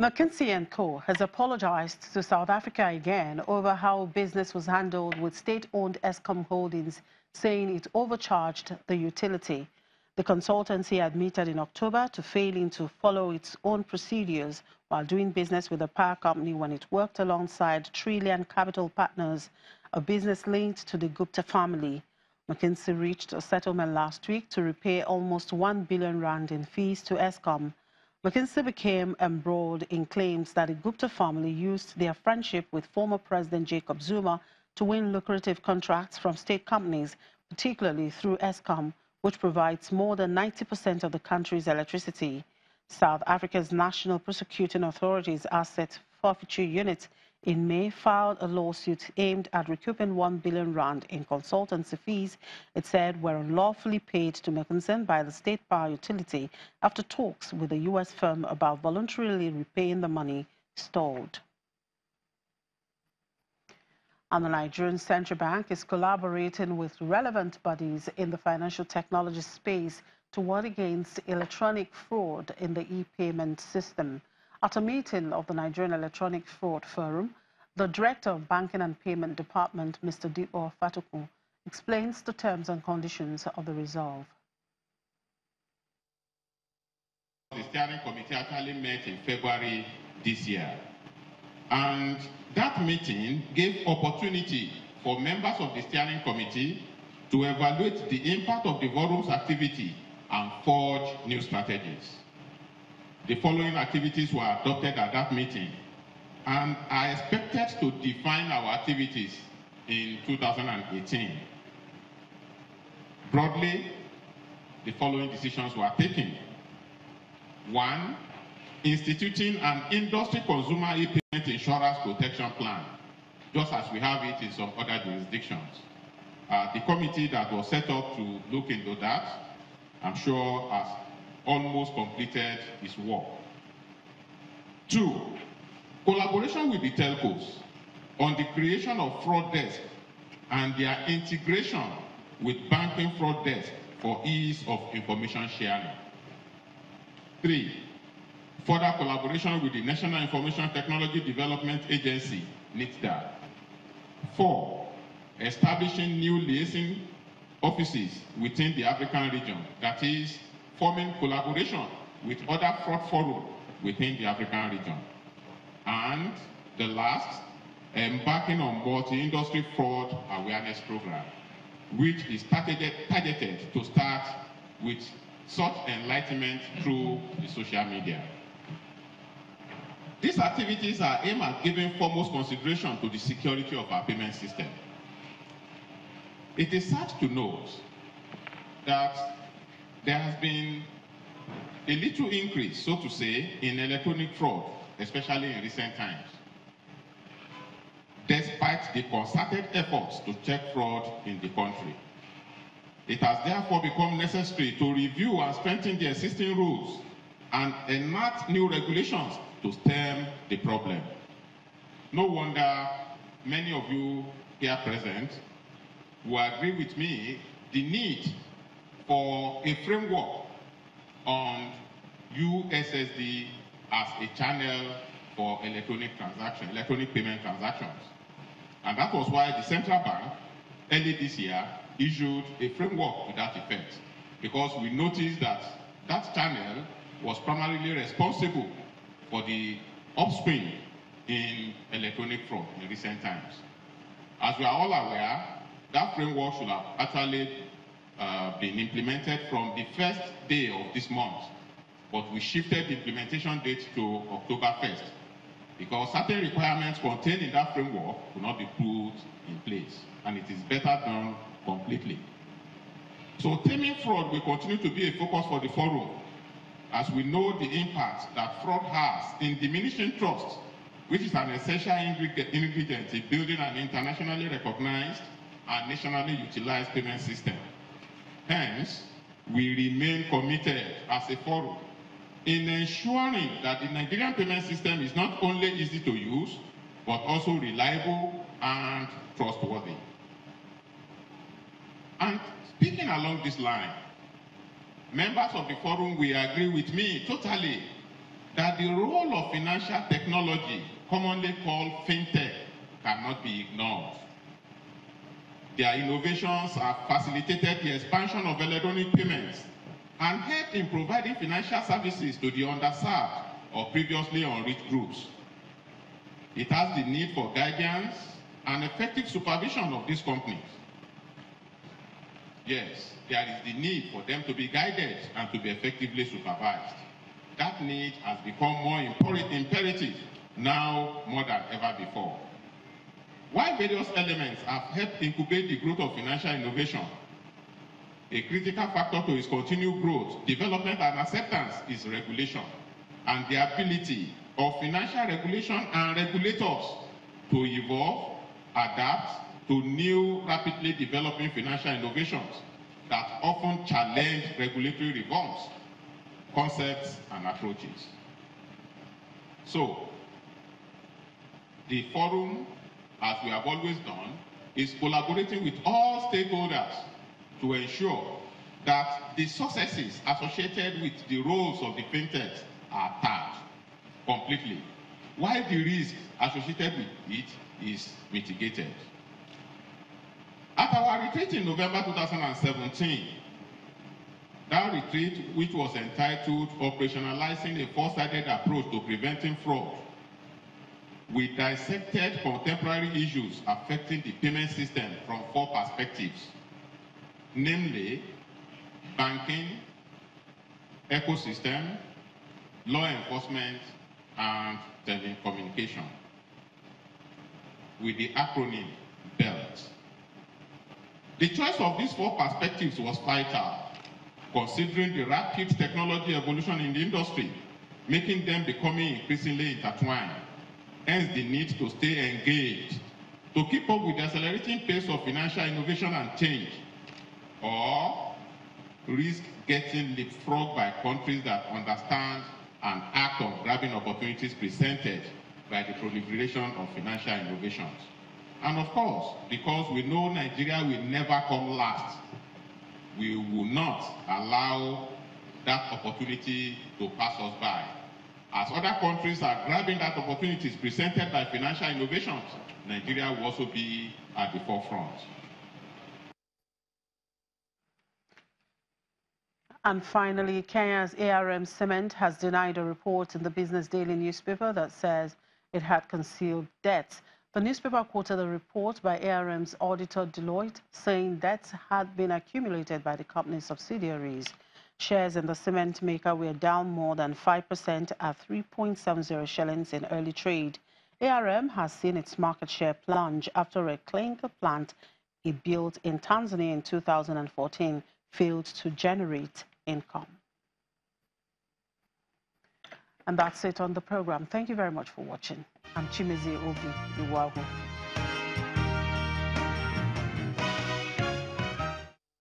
McKinsey & Co. has apologized to South Africa again over how business was handled with state-owned Eskom Holdings, saying it overcharged the utility. The consultancy admitted in October to failing to follow its own procedures while doing business with the power company when it worked alongside Trillion Capital Partners, a business linked to the Gupta family. McKinsey reached a settlement last week to repay almost 1 billion rand in fees to Eskom. McKinsey became embroiled in claims that the Gupta family used their friendship with former President Jacob Zuma to win lucrative contracts from state companies, particularly through Eskom, which provides more than 90% of the country's electricity. South Africa's National Prosecuting Authority's Asset Forfeiture Unit in May filed a lawsuit aimed at recouping 1 billion rand in consultancy fees it said were unlawfully paid to McKinsey by the state power utility after talks with the U.S. firm about voluntarily repaying the money stalled. And the Nigerian Central Bank is collaborating with relevant bodies in the financial technology space to ward against electronic fraud in the e-payment system. At a meeting of the Nigerian Electronic Fraud Forum, the Director of Banking and Payment Department, Mr. Dipo Fatuku, explains the terms and conditions of the resolve. The steering committee actually met in February this year, and that meeting gave opportunity for members of the steering committee to evaluate the impact of the forum's activity and forge new strategies. The following activities were adopted at that meeting and are expected to define our activities in 2018. Broadly, the following decisions were taken. 1, instituting an industry consumer e-payment insurance protection plan, just as we have it in some other jurisdictions. The committee that was set up to look into that, I'm sure, has almost completed its work. 2, collaboration with the telcos on the creation of fraud desk and their integration with banking fraud desk for ease of information sharing. 3, further collaboration with the National Information Technology Development Agency, NITDA. 4, establishing new liaison offices within the African region, that is, forming collaboration with other fraud forums within the African region. And the last, embarking on multi-industry fraud awareness program, which is targeted to start with such enlightenment through the social media. These activities are aimed at giving foremost consideration to the security of our payment system. It is sad to note that there has been a little increase, so to say, in electronic fraud, especially in recent times, despite the concerted efforts to check fraud in the country. It has therefore become necessary to review and strengthen the existing rules and enact new regulations to stem the problem. No wonder many of you here present will agree with me the need for a framework on USSD as a channel for electronic payment transactions. And that was why the central bank early this year issued a framework to that effect, because we noticed that that channel was primarily responsible for the upswing in electronic fraud in recent times. As we are all aware, that framework should have actually been implemented from the first day of this month, but we shifted the implementation date to October 1st because certain requirements contained in that framework could not be put in place, and it is better done completely. So taming fraud will continue to be a focus for the forum, as we know the impact that fraud has in diminishing trust, which is an essential ingredient in building an internationally recognized and nationally utilized payment system. Hence, we remain committed as a forum in ensuring that the Nigerian payment system is not only easy to use, but also reliable and trustworthy. And speaking along this line, members of the forum will agree with me totally that the role of financial technology, commonly called fintech, cannot be ignored. Their innovations have facilitated the expansion of electronic payments and helped in providing financial services to the underserved or previously unreached groups. It has the need for guidance and effective supervision of these companies. Yes, there is the need for them to be guided and to be effectively supervised. That need has become more imperative now more than ever before. While various elements have helped incubate the growth of financial innovation, a critical factor to its continued growth, development, and acceptance is regulation and the ability of financial regulation and regulators to evolve, adapt to new, rapidly developing financial innovations that often challenge regulatory reforms, concepts, and approaches. So, the forum, as we have always done, is collaborating with all stakeholders to ensure that the successes associated with the roles of the fintechs are tapped completely, while the risk associated with it is mitigated. At our retreat in November 2017, that retreat, which was entitled Operationalizing a Four-Sided Approach to Preventing Fraud, we dissected contemporary issues affecting the payment system from four perspectives, namely banking, ecosystem, law enforcement, and telecommunication, with the acronym BELT. The choice of these four perspectives was vital, considering the rapid technology evolution in the industry, making them becoming increasingly intertwined. Hence the need to stay engaged, to keep up with the accelerating pace of financial innovation and change, or risk getting leapfrogged by countries that understand and act on grabbing opportunities presented by the proliferation of financial innovations. And of course, because we know Nigeria will never come last, we will not allow that opportunity to pass us by. As other countries are grabbing that opportunities presented by financial innovations, Nigeria will also be at the forefront. And finally, Kenya's ARM Cement has denied a report in the Business Daily newspaper that says it had concealed debts. The newspaper quoted a report by ARM's auditor Deloitte saying debts had been accumulated by the company's subsidiaries. Shares in the cement maker were down more than 5% at 3.70 shillings in early trade. ARM has seen its market share plunge after a clinker plant it built in Tanzania in 2014 failed to generate income. And that's it on the program. Thank you very much for watching. I'm Chimezi Obi Iwagu.